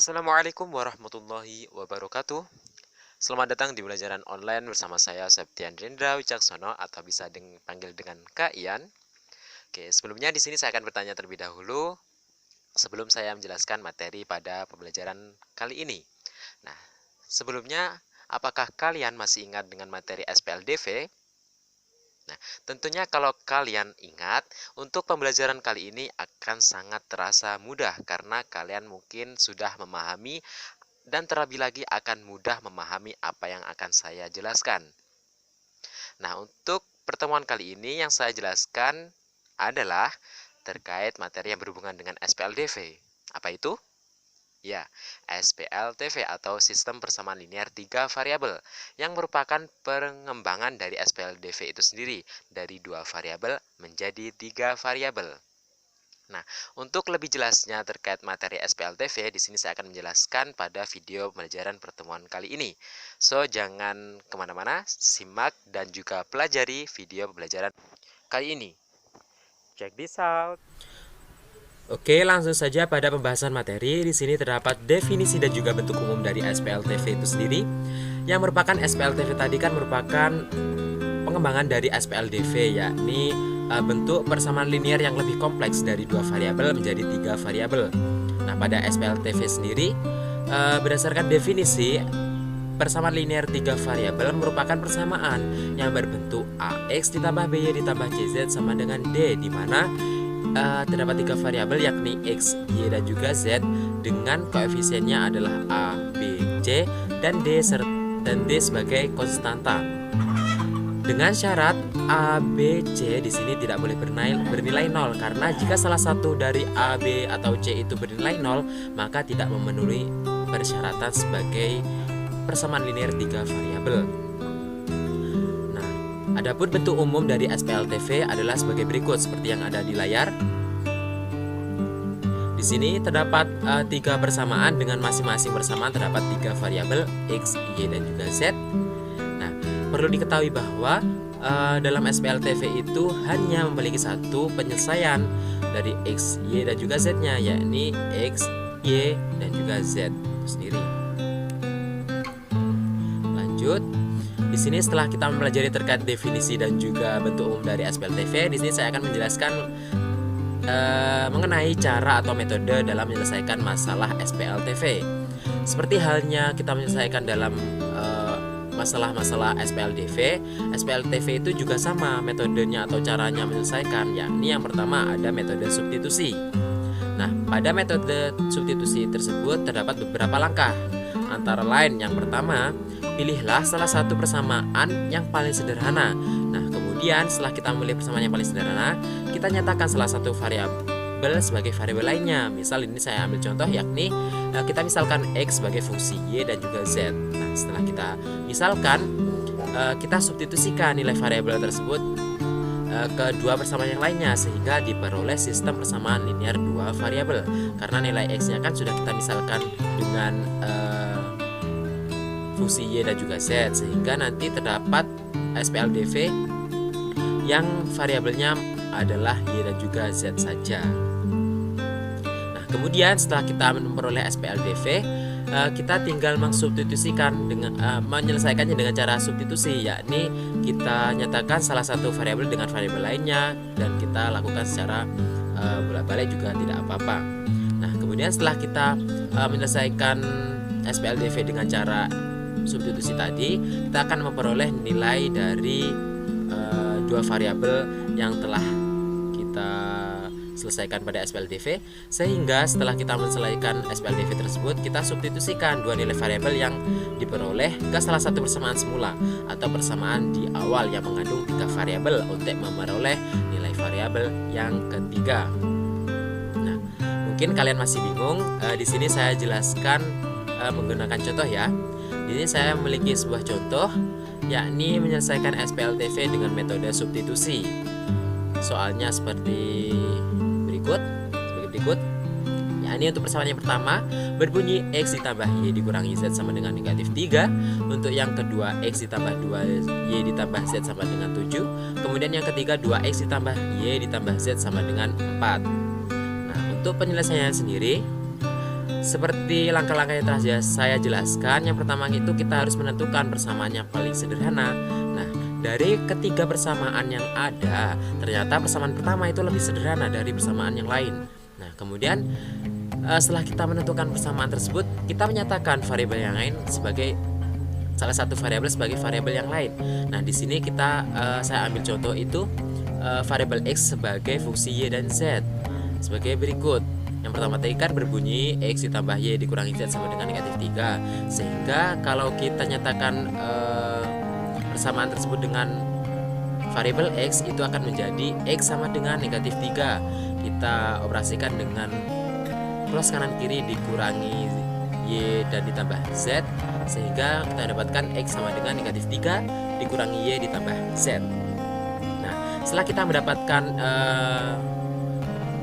Assalamualaikum warahmatullahi wabarakatuh. Selamat datang di pelajaran online bersama saya Septian Rendra Wicaksono atau bisa dipanggil dengan Kak Ian. Oke, sebelumnya di sini saya akan bertanya terlebih dahulu sebelum saya menjelaskan materi pada pembelajaran kali ini. Nah, sebelumnya apakah kalian masih ingat dengan materi SPLDV? Nah, tentunya kalau kalian ingat, untuk pembelajaran kali ini akan sangat terasa mudah karena kalian mungkin sudah memahami dan terlebih lagi akan mudah memahami apa yang akan saya jelaskan. Nah, untuk pertemuan kali ini yang saya jelaskan adalah terkait materi yang berhubungan dengan SPLDV. Apa itu? Ya, SPLTV atau Sistem Persamaan Linear 3 Variabel yang merupakan pengembangan dari SPLDV itu sendiri dari 2 variabel menjadi 3 variabel. Nah, untuk lebih jelasnya terkait materi SPLTV, di sini saya akan menjelaskan pada video pembelajaran pertemuan kali ini. So, jangan kemana-mana, simak dan juga pelajari video pembelajaran kali ini. Check this out. Oke, langsung saja pada pembahasan materi. Di sini terdapat definisi dan juga bentuk umum dari SPLTV itu sendiri. Yang merupakan SPLTV tadi kan merupakan pengembangan dari SPLDV, yakni bentuk persamaan linear yang lebih kompleks dari 2 variabel menjadi 3 variabel. Nah, pada SPLTV sendiri berdasarkan definisi, persamaan linear 3 variabel merupakan persamaan yang berbentuk AX ditambah BY ditambah CZ sama dengan D, di mana terdapat 3 variabel yakni X, Y, dan juga Z dengan koefisiennya adalah A, B, C dan D sebagai konstanta. Dengan syarat A, B, C di sini tidak boleh bernilai 0 karena jika salah satu dari A, B atau C itu bernilai 0, maka tidak memenuhi persyaratan sebagai persamaan linear 3 variabel. Adapun bentuk umum dari SPLTV adalah sebagai berikut seperti yang ada di layar. Di sini terdapat 3 persamaan dengan masing-masing persamaan terdapat 3 variabel X, Y, dan juga Z. Nah, perlu diketahui bahwa dalam SPLTV itu hanya memiliki satu penyelesaian dari X, Y, dan juga Z-nya, yakni X, Y, dan juga Z itu sendiri. Lanjut. Di sini setelah kita mempelajari terkait definisi dan juga bentuk umum dari SPLTV, di sini saya akan menjelaskan mengenai cara atau metode dalam menyelesaikan masalah SPLTV. Seperti halnya kita menyelesaikan dalam masalah-masalah SPLDV, SPLTV itu juga sama metodenya atau caranya menyelesaikan, yakni yang pertama ada metode substitusi. Nah, pada metode substitusi tersebut terdapat beberapa langkah. Antara lain, yang pertama, pilihlah salah satu persamaan yang paling sederhana. Nah, kemudian setelah kita memilih persamaan yang paling sederhana, kita nyatakan salah satu variabel sebagai variabel lainnya. Misal ini saya ambil contoh, yakni kita misalkan X sebagai fungsi Y dan juga Z. Nah, setelah kita misalkan, kita substitusikan nilai variabel tersebut ke dua persamaan yang lainnya sehingga diperoleh sistem persamaan linear 2 variabel. Karena nilai X-nya kan sudah kita misalkan dengan fungsi Y dan juga Z, sehingga nanti terdapat SPLDV yang variabelnya adalah Y dan juga Z saja. Nah, kemudian setelah kita memperoleh SPLDV, kita tinggal menyelesaikannya dengan cara substitusi, yakni kita nyatakan salah satu variabel dengan variabel lainnya dan kita lakukan secara bolak-balik juga tidak apa-apa. Nah, kemudian setelah kita menyelesaikan SPLDV dengan cara substitusi tadi, kita akan memperoleh nilai dari 2 variabel yang telah kita selesaikan pada SPLDV, sehingga setelah kita menyelesaikan SPLDV tersebut, kita substitusikan 2 nilai variabel yang diperoleh ke salah satu persamaan semula atau persamaan di awal yang mengandung 3 variabel untuk memperoleh nilai variabel yang ketiga. Nah, mungkin kalian masih bingung. Di sini saya jelaskan menggunakan contoh ya. Di sini saya memiliki sebuah contoh, yakni menyelesaikan SPLTV dengan metode substitusi. Soalnya seperti berikut, yakni untuk persamaan yang pertama berbunyi X ditambah Y dikurangi Z sama dengan negatif 3. Untuk yang kedua X ditambah 2Y ditambah Z sama dengan 7. Kemudian yang ketiga 2X ditambah Y ditambah Z sama dengan 4. Nah, untuk penyelesaiannya sendiri, seperti langkah-langkah yang telah saya jelaskan, yang pertama itu kita harus menentukan persamaan yang paling sederhana. Nah, dari ketiga persamaan yang ada, ternyata persamaan pertama itu lebih sederhana dari persamaan yang lain. Nah, kemudian setelah kita menentukan persamaan tersebut, kita menyatakan variabel yang lain sebagai salah satu variabel sebagai variabel yang lain. Nah, di sini saya ambil contoh itu variabel x sebagai fungsi y dan z sebagai berikut. Yang pertama tadi kan berbunyi x ditambah y dikurangi z sama dengan negatif 3. Sehingga kalau kita nyatakan persamaan tersebut dengan variabel x, itu akan menjadi x sama dengan negatif 3. Kita operasikan dengan cross kanan kiri dikurangi y dan ditambah z, sehingga kita dapatkan x sama dengan negatif 3 dikurangi y ditambah z. Nah, setelah kita mendapatkan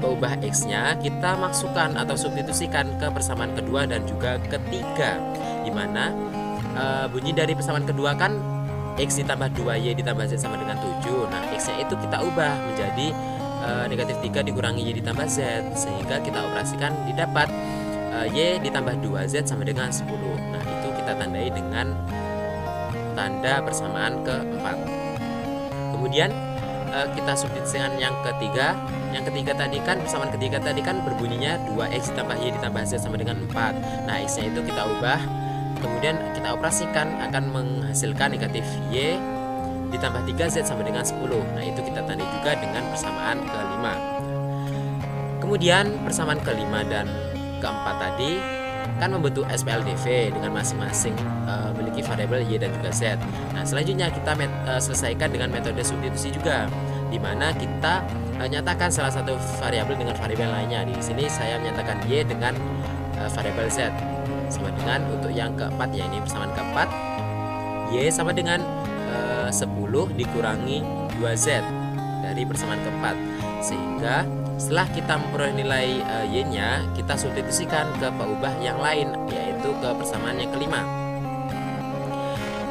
ubah x-nya, kita masukkan atau substitusikan ke persamaan kedua dan juga ketiga, dimana bunyi dari persamaan kedua kan x ditambah 2y ditambah z sama dengan 7. Nah, x-nya itu kita ubah menjadi negatif 3 dikurangi y ditambah z, sehingga kita operasikan didapat y ditambah 2z sama dengan 10. Nah, itu kita tandai dengan tanda persamaan keempat. Kemudian kita substitusikan yang ketiga. Yang ketiga tadi kan, persamaan ketiga tadi kan berbunyinya 2x ditambah y ditambah z sama dengan 4. Nah, x-nya itu kita ubah, kemudian kita operasikan akan menghasilkan negatif y ditambah 3z sama dengan 10. Nah, itu kita tandai juga dengan persamaan kelima. Kemudian persamaan kelima dan keempat tadi kan membentuk SPLDV dengan masing-masing memiliki variabel y dan juga z. Nah, selanjutnya kita selesaikan dengan metode substitusi juga, di mana kita nyatakan salah satu variabel dengan variabel lainnya. Di sini saya menyatakan y dengan variabel z sama dengan untuk yang keempat, ya ini persamaan keempat, y sama dengan 10 dikurangi 2z dari persamaan keempat. Sehingga setelah kita memperoleh nilai y-nya, kita substitusikan ke peubah yang lain, yaitu ke persamaan yang kelima,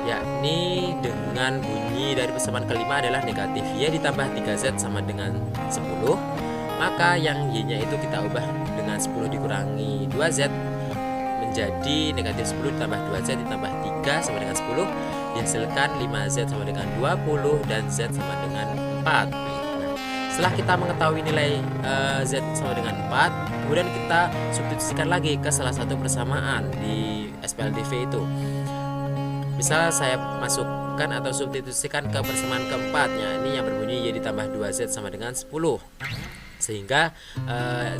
yakni dengan bunyi dari persamaan kelima adalah negatif y ditambah 3z sama dengan 10. Maka yang y-nya itu kita ubah dengan 10 dikurangi 2z menjadi negatif 10 ditambah 2z ditambah 3 sama dengan 10, dihasilkan 5z sama dengan 20 dan z sama dengan 4. Setelah kita mengetahui nilai z sama dengan 4, kemudian kita substitusikan lagi ke salah satu persamaan di SPLDV itu. Misal saya masukkan atau substitusikan ke persamaan keempatnya, ini yang berbunyi y ditambah 2z sama dengan 10. Sehingga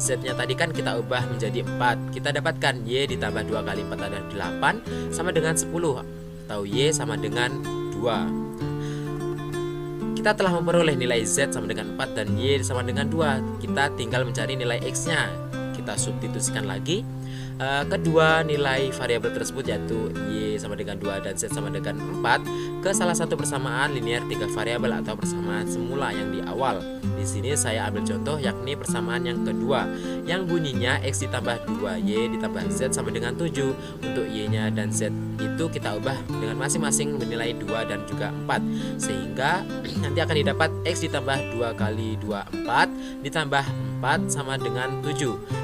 z-nya tadi kan kita ubah menjadi 4. Kita dapatkan y ditambah 2 kali 4 adalah 8 sama dengan 10, atau y sama dengan 2. Kita telah memperoleh nilai z sama dengan 4 dan y sama dengan 2. Kita tinggal mencari nilai x-nya. Kita substitusikan lagi kedua nilai variabel tersebut, yaitu y sama dengan 2 dan z sama dengan 4, ke salah satu persamaan linear 3 variabel atau persamaan semula yang di awal. Di sini saya ambil contoh, yakni persamaan yang kedua yang bunyinya x ditambah 2y ditambah z sama dengan 7. Untuk y-nya dan z itu kita ubah dengan masing-masing menilai 2 dan juga 4, sehingga nanti akan didapat x ditambah 2 kali 2 4 ditambah 4 sama dengan 7,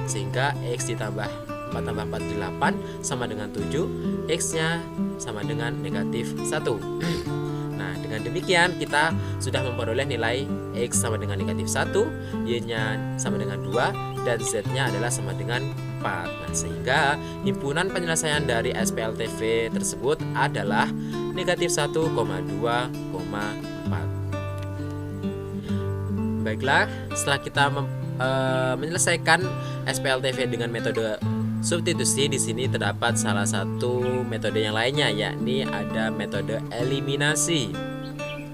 sehingga x ditambah 4 tambah 4 8 sama dengan 7, x-nya sama dengan negatif 1. Nah, dengan demikian kita sudah memperoleh nilai x sama dengan negatif 1, y-nya sama dengan 2, dan z-nya adalah sama dengan 4. Nah, sehingga himpunan penyelesaian dari SPLTV tersebut adalah negatif 1,2,4. Baiklah, setelah kita menyelesaikan SPLTV dengan metode substitusi, di sini terdapat salah satu metode yang lainnya, yakni ada metode eliminasi,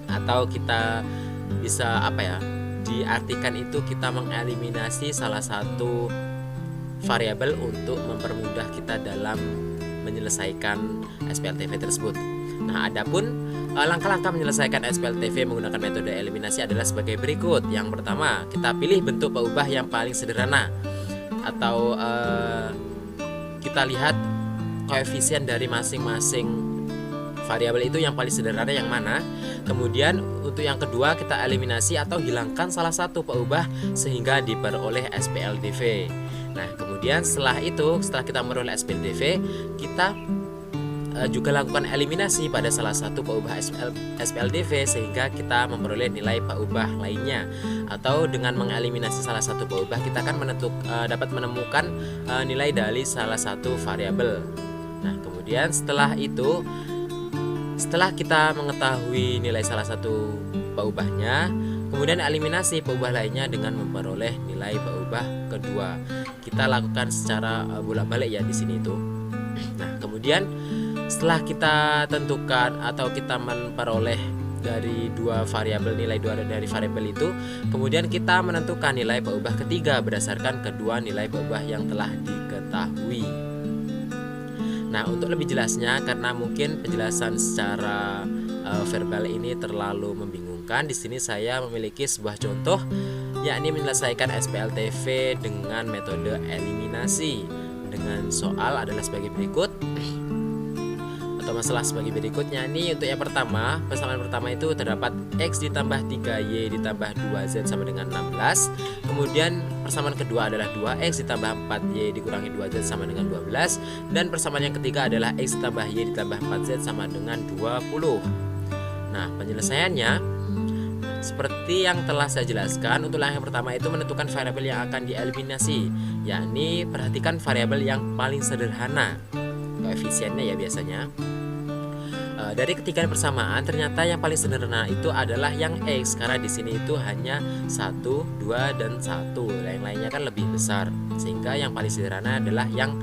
atau kita bisa diartikan itu kita mengeliminasi salah satu variabel untuk mempermudah kita dalam menyelesaikan SPLTV tersebut. Nah, adapun langkah-langkah menyelesaikan SPLTV menggunakan metode eliminasi adalah sebagai berikut. Yang pertama, kita pilih bentuk peubah yang paling sederhana, atau kita lihat koefisien dari masing-masing variabel itu yang paling sederhana yang mana. Kemudian untuk yang kedua, kita eliminasi atau hilangkan salah satu peubah sehingga diperoleh SPLDV. Nah, kemudian kemudian setelah kita memperoleh SPLDV, kita juga lakukan eliminasi pada salah satu paubah SPLDV sehingga kita memperoleh nilai paubah lainnya. Atau dengan mengeliminasi salah satu paubah, kita akan dapat menemukan nilai dari salah satu variabel. Nah, kemudian setelah kita mengetahui nilai salah satu paubahnya, kemudian eliminasi paubah lainnya dengan memperoleh nilai paubah kedua. Kita lakukan secara bolak-balik ya di sini itu. Nah, kemudian setelah kita tentukan atau kita memperoleh dari nilai dua dari variabel itu, kemudian kita menentukan nilai paubah ketiga berdasarkan kedua nilai paubah yang telah diketahui. Nah, untuk lebih jelasnya, karena mungkin penjelasan secara verbal ini terlalu membingungkan, di sini saya memiliki sebuah contoh, yakni menyelesaikan SPLDV dengan metode eliminasi. Dengan soal adalah sebagai berikut, atau masalah sebagai berikutnya. Ini untuk yang pertama, persamaan pertama itu terdapat X ditambah 3Y ditambah 2Z sama dengan 16. Kemudian persamaan kedua adalah 2X ditambah 4Y dikurangi 2Z sama dengan 12. Dan persamaan yang ketiga adalah X ditambah Y ditambah 4Z sama dengan 20. Nah, penyelesaiannya seperti yang telah saya jelaskan. Untuk yang pertama itu menentukan variabel yang akan dieliminasi, yakni perhatikan variabel yang paling sederhana koefisiennya ya biasanya. Dari ketiga persamaan, ternyata yang paling sederhana itu adalah yang X, karena di sini itu hanya 1, 2, dan 1. Lain-lainnya kan lebih besar, sehingga yang paling sederhana adalah yang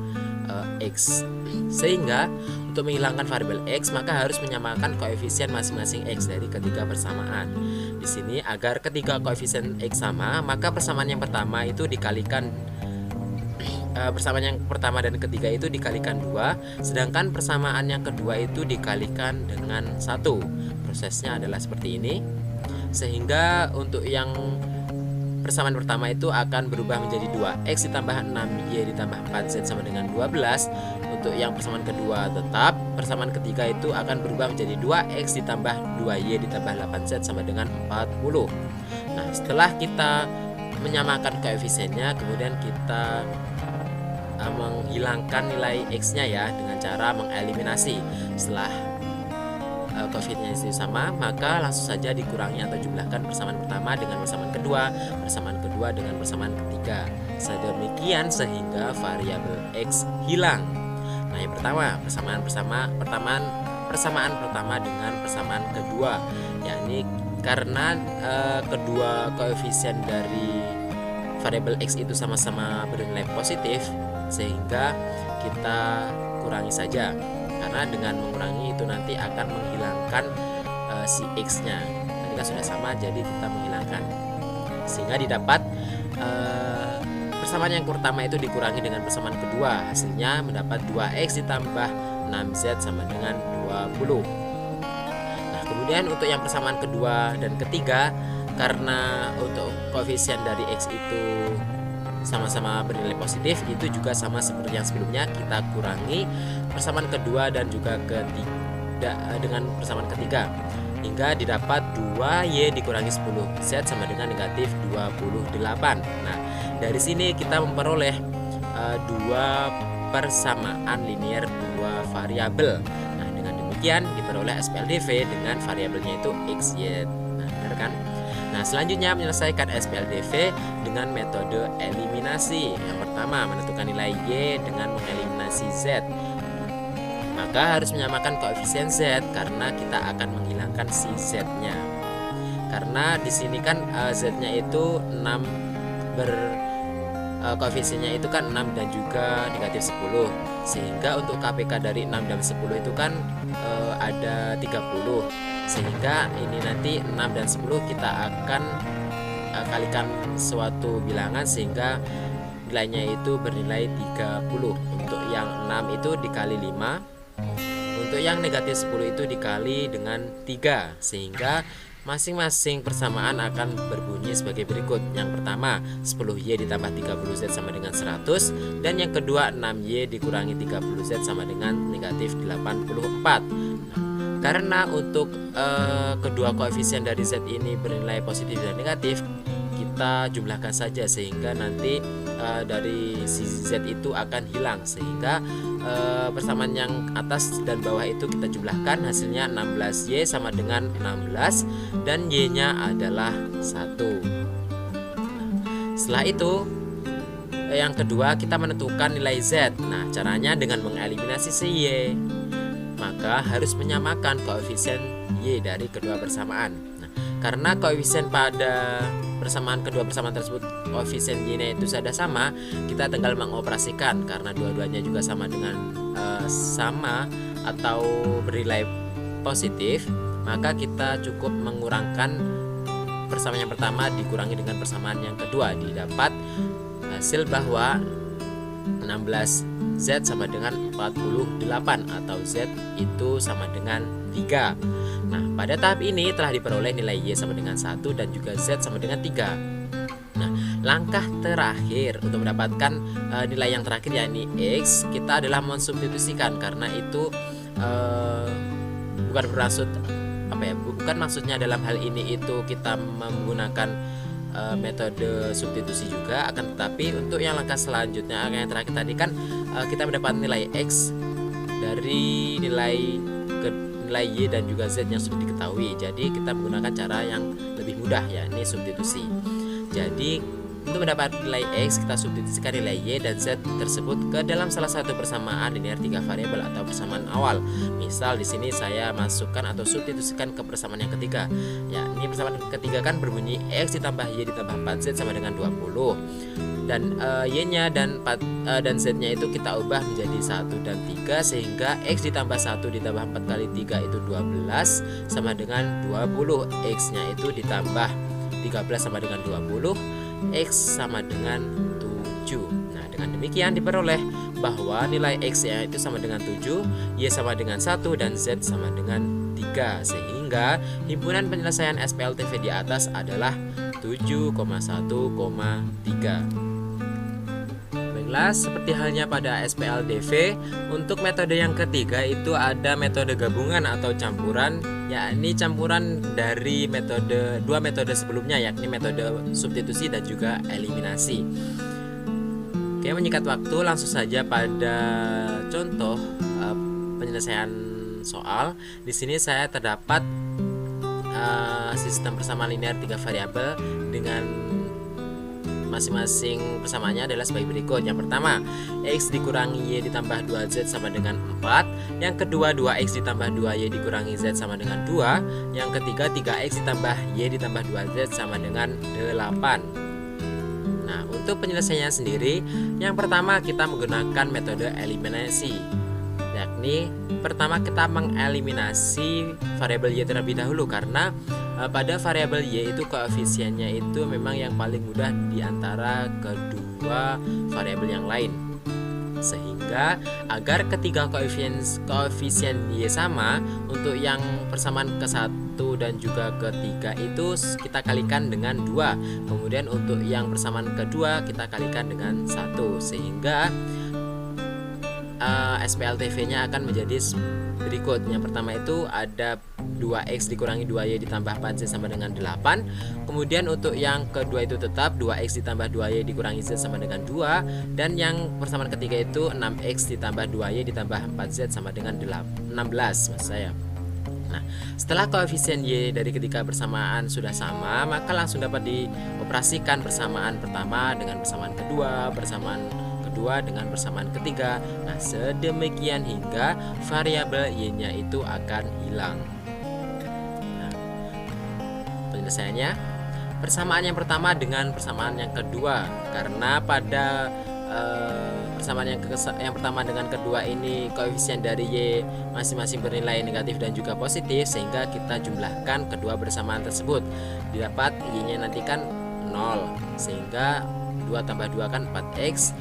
X. Sehingga untuk menghilangkan variabel X, maka harus menyamakan koefisien masing-masing X dari ketiga persamaan. Di sini agar ketiga koefisien X sama, maka persamaan yang pertama itu dikalikan persamaan yang pertama dan ketiga itu dikalikan 2, sedangkan persamaan yang kedua itu dikalikan dengan 1. Prosesnya adalah seperti ini. Sehingga untuk yang persamaan pertama itu akan berubah menjadi 2X ditambah 6Y ditambah 4Z sama dengan 12. Untuk yang persamaan kedua tetap, persamaan ketiga itu akan berubah menjadi 2X ditambah 2Y ditambah 8Z sama dengan 40. Nah, setelah kita menyamakan koefisiennya, kemudian kita menghilangkan nilai X-nya ya dengan cara mengeliminasi. Setelah koefisiennya itu sama, maka langsung saja dikurangi atau jumlahkan persamaan pertama dengan persamaan kedua dengan persamaan ketiga. Sedemikian sehingga variabel X hilang. Nah, yang pertama persamaan pertama dengan persamaan kedua, yakni karena kedua koefisien dari variabel X itu sama-sama bernilai positif, sehingga kita kurangi saja, karena dengan mengurangi itu nanti akan menghilangkan si X-nya. Tadi kan sudah sama, jadi kita menghilangkan, sehingga didapat persamaan yang pertama itu dikurangi dengan persamaan kedua, hasilnya mendapat 2X ditambah 6Z sama dengan 20. Nah, kemudian untuk yang persamaan kedua dan ketiga, karena untuk koefisien dari X itu sama-sama bernilai positif, itu juga sama seperti yang sebelumnya, kita kurangi persamaan kedua dan juga ketiga dengan persamaan ketiga, hingga didapat 2Y dikurangi 10Z sama dengan negatif 28. Nah, dari sini kita memperoleh dua persamaan linear dua variabel. Nah, dengan demikian diperoleh SPLDV dengan variabelnya itu X, Y. Nah, benar kan? Nah, selanjutnya menyelesaikan SPLDV dengan metode eliminasi. Yang pertama, menentukan nilai Y dengan mengeliminasi Z. Maka harus menyamakan koefisien Z karena kita akan menghilangkan si Z-nya. Karena di sini kan Z-nya itu 6 koefisiennya itu kan 6 dan juga negatif 10. Sehingga untuk KPK dari 6 dan 10 itu kan ada 30. Sehingga ini nanti 6 dan 10 kita akan kalikan suatu bilangan sehingga nilainya itu bernilai 30. Untuk yang 6 itu dikali 5, untuk yang negatif 10 itu dikali dengan 3, sehingga masing-masing persamaan akan berbunyi sebagai berikut. Yang pertama 10Y ditambah 30Z sama dengan 100, dan yang kedua 6Y dikurangi 30Z sama dengan negatif 84. Karena untuk kedua koefisien dari Z ini bernilai positif dan negatif, kita jumlahkan saja, sehingga nanti dari si Z itu akan hilang, sehingga persamaan yang atas dan bawah itu kita jumlahkan, hasilnya 16Y sama dengan 16 dan Y nya adalah 1. Setelah itu yang kedua kita menentukan nilai Z. Nah, caranya dengan mengeliminasi si Y, maka harus menyamakan koefisien Y dari kedua persamaan. Nah, karena koefisien pada kedua persamaan tersebut, koefisien Y-nya itu sudah sama, kita tinggal mengoperasikan. Karena dua-duanya juga sama dengan sama atau bernilai positif, maka kita cukup mengurangkan persamaan yang pertama dikurangi dengan persamaan yang kedua, didapat hasil bahwa 16Z sama dengan 48 atau Z itu sama dengan 3. Nah, pada tahap ini telah diperoleh nilai Y sama dengan 1 dan juga Z sama dengan 3. Nah, langkah terakhir untuk mendapatkan nilai yang terakhir yakni X, kita adalah mensubstitusikan, karena itu bukan bermaksud bukan maksudnya dalam hal ini itu kita menggunakan metode substitusi juga, akan tetapi untuk yang langkah selanjutnya, yang terakhir tadi kan kita mendapat nilai X dari nilai Y dan juga Z yang sudah diketahui. Jadi kita menggunakan cara yang lebih mudah, yakni substitusi. Jadi untuk mendapat nilai X, kita substitusikan nilai Y dan Z tersebut ke dalam salah satu persamaan linear 3 variabel atau persamaan awal. Misal di sini saya masukkan atau substitusikan ke persamaan yang ketiga. Ya, ini persamaan ketiga kan berbunyi X ditambah Y ditambah 4Z sama dengan 20. Dan Y-nya dan Z-nya itu kita ubah menjadi 1 dan 3, sehingga X ditambah 1 ditambah 4 kali 3 itu 12 sama dengan 20. X-nya itu ditambah 13 sama dengan 20, X sama dengan 7. Nah, dengan demikian diperoleh bahwa nilai X itu sama dengan 7, Y sama dengan 1 dan Z sama dengan 3, sehingga himpunan penyelesaian SPLTV di atas adalah 7,1,3. Baiklah, seperti halnya pada SPLDV, untuk metode yang ketiga itu ada metode gabungan atau campuran, yakni campuran dari dua metode sebelumnya, yakni metode substitusi dan juga eliminasi. Oke, menyingkat waktu, langsung saja pada contoh penyelesaian soal. Di sini saya terdapat sistem persamaan linear 3 variabel dengan masing-masing persamaannya adalah sebagai berikut. Yang pertama, X dikurangi Y ditambah 2Z sama dengan 4. Yang kedua, 2X ditambah 2Y dikurangi Z sama dengan 2. Yang ketiga, 3X ditambah Y ditambah 2Z sama dengan 8. Nah, untuk penyelesaiannya sendiri, yang pertama kita menggunakan metode eliminasi, yakni pertama kita mengeliminasi variabel Y terlebih dahulu, karena pada variabel Y itu koefisiennya itu memang yang paling mudah di antara kedua variabel yang lain, sehingga agar ketiga koefisien Y sama, untuk yang persamaan ke-1 dan juga ke-3 itu kita kalikan dengan 2. Kemudian untuk yang persamaan kedua kita kalikan dengan 1, sehingga SPLTV-nya akan menjadi berikut. Yang pertama itu ada 2X dikurangi 2Y ditambah 4Z sama dengan 8. Kemudian untuk yang kedua itu tetap 2X ditambah 2Y dikurangi Z sama dengan 2. Dan yang persamaan ketiga itu 6X ditambah 2Y ditambah 4Z sama dengan 16, maksud saya. Nah, setelah koefisien Y dari ketiga persamaan sudah sama, maka langsung dapat dioperasikan persamaan pertama dengan persamaan kedua dengan persamaan ketiga. Nah, sedemikian hingga variabel Y-nya itu akan hilang. Nah, penyelesaiannya, persamaan yang pertama dengan persamaan yang kedua, karena pada persamaan yang pertama dengan kedua ini koefisien dari Y masing-masing bernilai negatif dan juga positif, sehingga kita jumlahkan kedua persamaan tersebut, didapat Y-nya nanti kan 0, sehingga 2 tambah 2 kan 4X,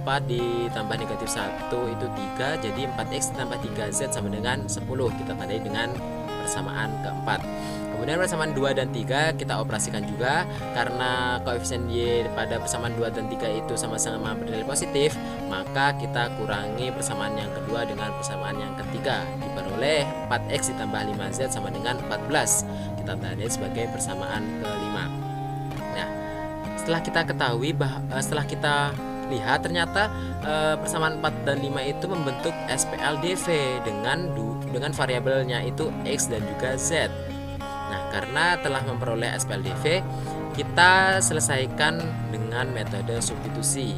4 ditambah negatif 1 itu 3, jadi 4X ditambah 3Z sama dengan 10. Kita tandai dengan persamaan keempat. Kemudian persamaan 2 dan 3 kita operasikan juga, karena koefisien Y pada persamaan 2 dan 3 itu sama-sama bernilai positif, maka kita kurangi persamaan yang kedua dengan persamaan yang ketiga, diperoleh 4X ditambah 5Z sama dengan 14. Kita tandai sebagai persamaan kelima. Nah, setelah kita ketahui setelah kita lihat ternyata persamaan 4 dan 5 itu membentuk SPLDV dengan variabelnya itu X dan juga Z. Nah, karena telah memperoleh SPLDV, kita selesaikan dengan metode substitusi.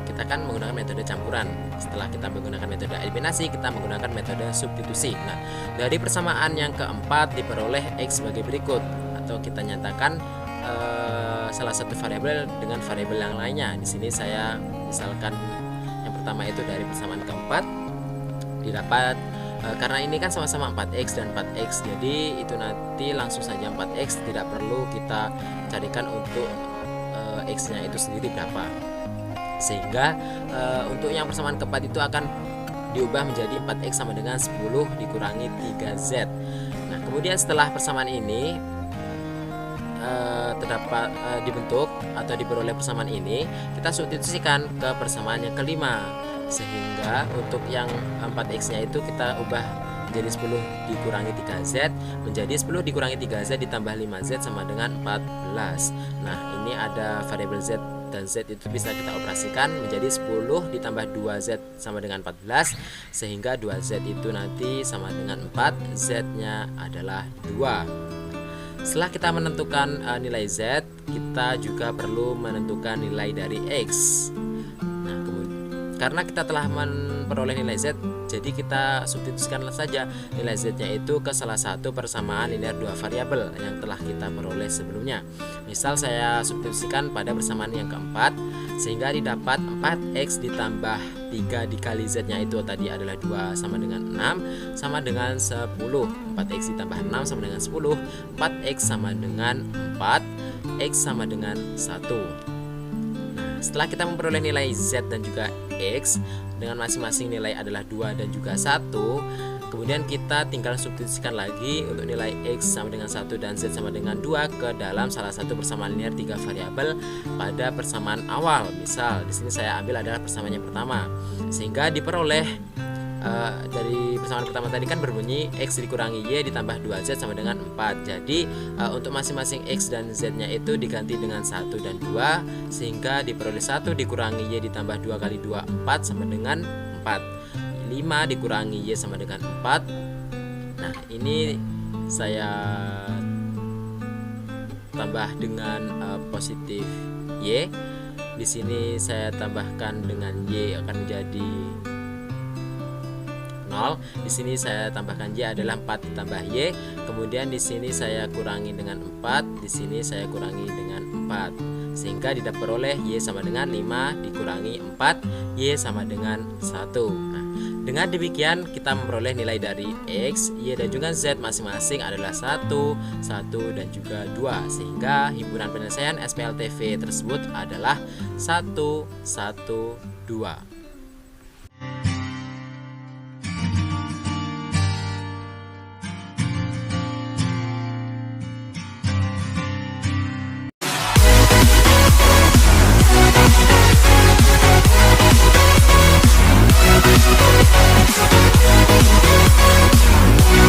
Kita akan menggunakan metode campuran. Setelah kita menggunakan metode eliminasi, kita menggunakan metode substitusi. Nah, dari persamaan yang keempat diperoleh X sebagai berikut, atau kita nyatakan salah satu variabel dengan variabel yang lainnya. Di sini saya misalkan yang pertama itu dari persamaan keempat didapat karena ini kan sama-sama 4x dan 4x, jadi itu nanti langsung saja 4x, tidak perlu kita carikan untuk x-nya itu sendiri berapa. Sehingga untuk yang persamaan keempat itu akan diubah menjadi 4x sama dengan 10 dikurangi 3z. Nah, kemudian setelah persamaan ini terdapat dibentuk atau diperoleh persamaan ini, kita substitusikan ke persamaan yang kelima, sehingga untuk yang 4x nya itu kita ubah menjadi 10 dikurangi 3z menjadi 10 dikurangi 3z ditambah 5z sama dengan 14. Nah, ini ada variabel z dan z itu bisa kita operasikan menjadi 10 ditambah 2z sama dengan 14, sehingga 2z itu nanti sama dengan 4, z nya adalah 2. Setelah kita menentukan nilai Z, kita juga perlu menentukan nilai dari X. Nah, karena kita telah memperoleh nilai Z, jadi kita substitusikan saja nilai Z-nya itu ke salah satu persamaan linear dua variabel yang telah kita peroleh sebelumnya. Misal saya substitusikan pada persamaan yang keempat, sehingga didapat 4x ditambah 3 dikali Z-nya itu tadi adalah 2 sama dengan 6 sama dengan 10. 4x ditambah 6 sama dengan 10, 4x sama dengan 4, x sama dengan 1. Nah, setelah kita memperoleh nilai Z dan juga X dengan masing-masing nilai adalah 2 dan juga 1, kemudian kita tinggal substitusikan lagi untuk nilai X sama dengan 1 dan Z sama dengan 2 ke dalam salah satu persamaan linear 3 variabel pada persamaan awal. Misal di sini saya ambil adalah persamaan yang pertama, sehingga diperoleh dari persamaan pertama tadi kan berbunyi X dikurangi Y ditambah 2Z sama dengan 4. Jadi untuk masing-masing X dan Z-nya itu diganti dengan 1 dan 2, sehingga diperoleh 1 dikurangi Y ditambah 2 kali 2, 4 sama dengan 4. 5 dikurangi Y sama dengan 4. Nah, ini saya tambah dengan positif Y. Di sini saya tambahkan dengan Y akan menjadi 0. Di sini saya tambahkan Y adalah 4 ditambah Y. Kemudian di sini saya kurangi dengan 4, di sini saya kurangi dengan 4. Sehingga diperoleh Y sama dengan 5 dikurangi 4, Y sama dengan 1. Nah, dengan demikian kita memperoleh nilai dari X, Y dan juga Z masing-masing adalah 1, 1 dan juga 2. Sehingga himpunan penyelesaian SPLTV tersebut adalah 1, 1, 2.